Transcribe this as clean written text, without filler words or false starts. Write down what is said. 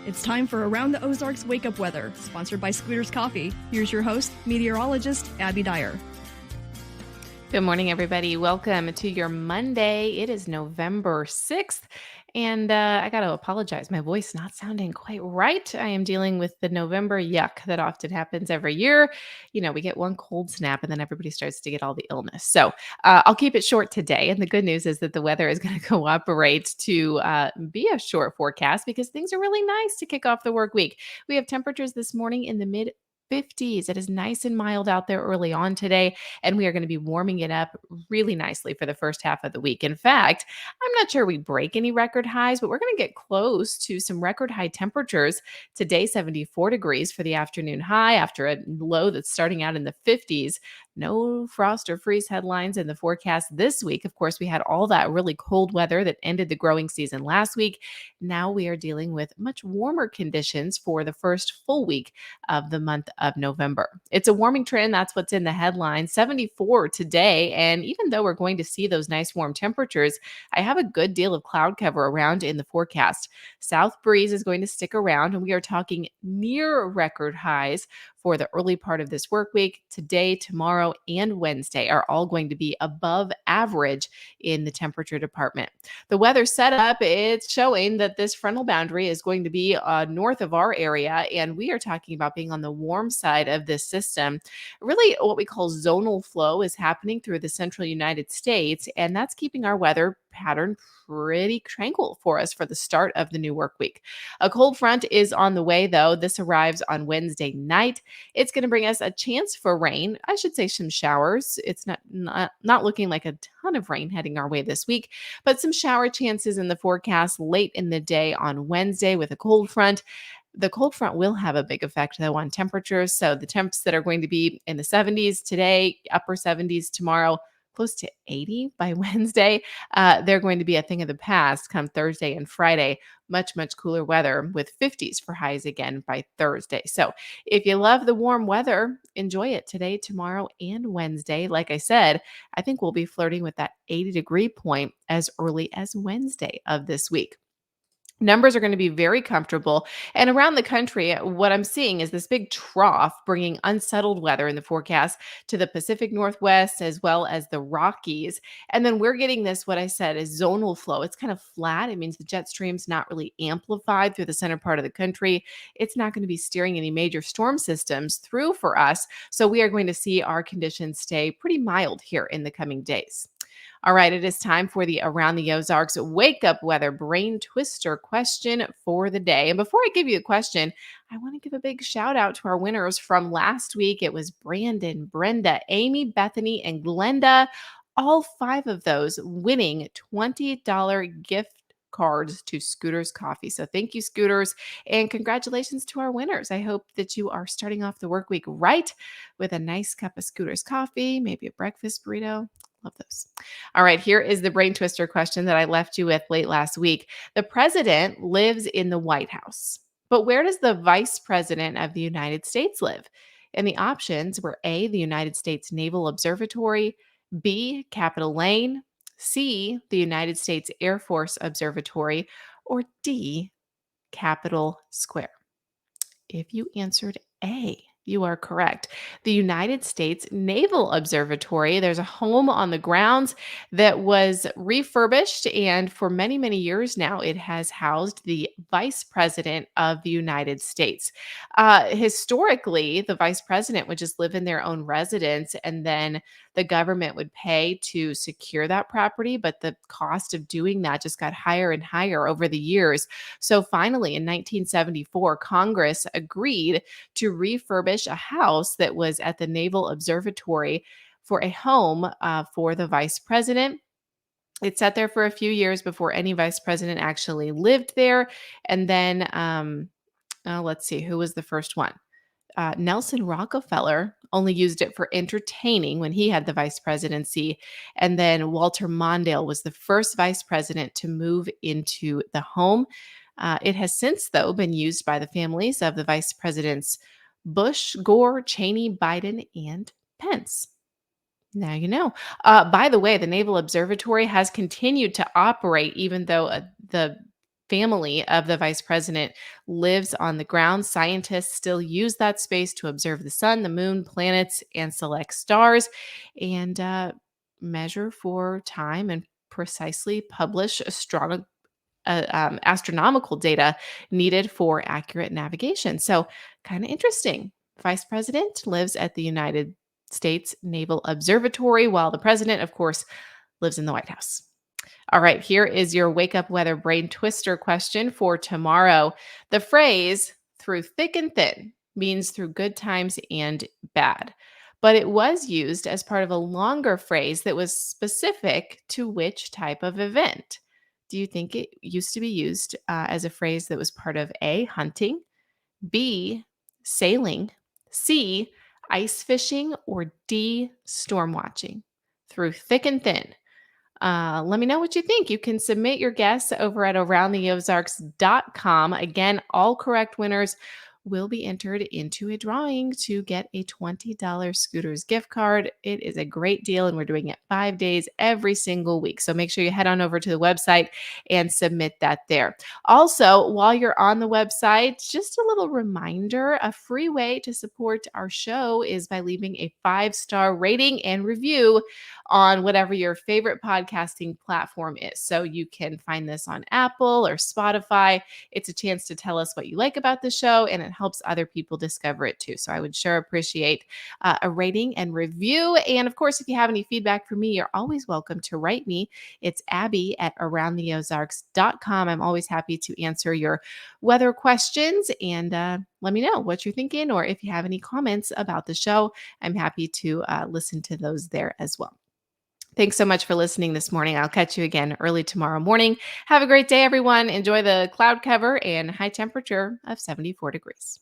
It's time for Around the Ozarks Wake Up Weather, sponsored by Scooters Coffee. Here's your host, meteorologist Abby Dyer. Good morning, everybody. Welcome to your Monday. It is November 6th, and I got to apologize. My voice not sounding quite right. I am dealing with the November yuck that often happens every year. You know, we get one cold snap, and then everybody starts to get all the illness. So I'll keep it short today. And the good news is that the weather is going to cooperate to be a short forecast because things are really nice to kick off the work week. We have temperatures this morning in the mid 50s. It is nice and mild out there early on today, and we are going to be warming it up really nicely for the first half of the week. In fact, I'm not sure we break any record highs, but we're going to get close to some record high temperatures. Today, 74 degrees for the afternoon high after a low that's starting out in the 50s. No frost or freeze headlines in the forecast this week. Of course, we had all that really cold weather that ended the growing season last week. Now we are dealing with much warmer conditions for the first full week of the month of November. It's a warming trend. That's what's in the headline. 74 today. And even though we're going to see those nice warm temperatures, I have a good deal of cloud cover around in the forecast. South breeze is going to stick around, and we are talking near record highs for the early part of this work week. Today, tomorrow, and Wednesday are all going to be above average in the temperature department. The weather setup, it's showing that this frontal boundary is going to be north of our area, and we are talking about being on the warm side of this system. Really, what we call zonal flow is happening through the central United States, and that's keeping our weather pattern pretty tranquil for us for the start of the new work week. A cold front is on the way, though. This arrives on Wednesday night. It's going to bring us a chance for rain. I should say some showers. It's not looking like a ton of rain heading our way this week, but some shower chances in the forecast late in the day on Wednesday with a cold front. The cold front will have a big effect, though, on temperatures. So the temps that are going to be in the 70s today, upper 70s tomorrow, close to 80 by Wednesday, they're going to be a thing of the past come Thursday and Friday. Much, much cooler weather with 50s for highs again by Thursday. So if you love the warm weather, enjoy it today, tomorrow, and Wednesday. Like I said, I think we'll be flirting with that 80-degree point as early as Wednesday of this week. Numbers are going to be very comfortable. And around the country, what I'm seeing is this big trough bringing unsettled weather in the forecast to the Pacific Northwest as well as the Rockies. And then we're getting this, what I said, is zonal flow. It's kind of flat. It means the jet stream's not really amplified through the center part of the country. It's not going to be steering any major storm systems through for us. So we are going to see our conditions stay pretty mild here in the coming days. All right, it is time for the Around the Ozarks Wake Up Weather Brain Twister question for the day. And before I give you a question, I want to give a big shout out to our winners from last week. It was Brandon, Brenda, Amy, Bethany, and Glenda. All 5 of those winning $20 gift cards to Scooters Coffee. So thank you, Scooters, and congratulations to our winners. I hope that you are starting off the work week right with a nice cup of Scooters Coffee, maybe a breakfast burrito. Love those. All right, here is the brain twister question that I left you with late last week. The president lives in the White House, but where does the vice president of the United States live? And the options were A, the United States Naval Observatory, B, Capitol Lane, C, the United States Air Force Observatory, or D, Capitol Square. If you answered A, you are correct. The United States Naval Observatory, there's a home on the grounds that was refurbished, and for many, many years now, it has housed the Vice President of the United States. Historically, the Vice President would just live in their own residence, and then the government would pay to secure that property, but the cost of doing that just got higher and higher over the years. So finally, in 1974, Congress agreed to refurbish a house that was at the Naval Observatory for a home for the vice president. It sat there for a few years before any vice president actually lived there. And then, let's see, who was the first one? Nelson Rockefeller only used it for entertaining when he had the vice presidency. And then Walter Mondale was the first vice president to move into the home. It has since, though, been used by the families of the vice presidents Bush, Gore, Cheney, Biden, and Pence. Now you know. By the way, the Naval Observatory has continued to operate even though the family of the vice president lives on the ground. Scientists still use that space to observe the sun, the moon, planets, and select stars, and measure for time and precisely publish astronomical data needed for accurate navigation. So, kind of interesting. Vice president lives at the United States Naval Observatory, while the president, of course, lives in the White House. All right, here is your wake up weather brain twister question for tomorrow. The phrase through thick and thin means through good times and bad, but it was used as part of a longer phrase that was specific to which type of event? Do you think it used to be used as a phrase that was part of A, hunting, B, sailing, C, ice fishing, or D, storm watching? Through thick and thin. Let me know what you think. You can submit your guess over at aroundtheozarks.com. Again, all correct winners will be entered into a drawing to get a $20 Scooters gift card. It is a great deal, and we're doing it 5 days every single week. So make sure you head on over to the website and submit that there. Also, while you're on the website, just a little reminder, a free way to support our show is by leaving a 5-star rating and review on whatever your favorite podcasting platform is. So you can find this on Apple or Spotify. It's a chance to tell us what you like about the show, and it helps other people discover it too. So I would sure appreciate a rating and review. And of course, if you have any feedback for me, you're always welcome to write me. It's Abby at aroundtheozarks.com. I'm always happy to answer your weather questions, and let me know what you're thinking, or if you have any comments about the show, I'm happy to listen to those there as well. Thanks so much for listening this morning. I'll catch you again early tomorrow morning. Have a great day, everyone. Enjoy the cloud cover and high temperature of 74 degrees.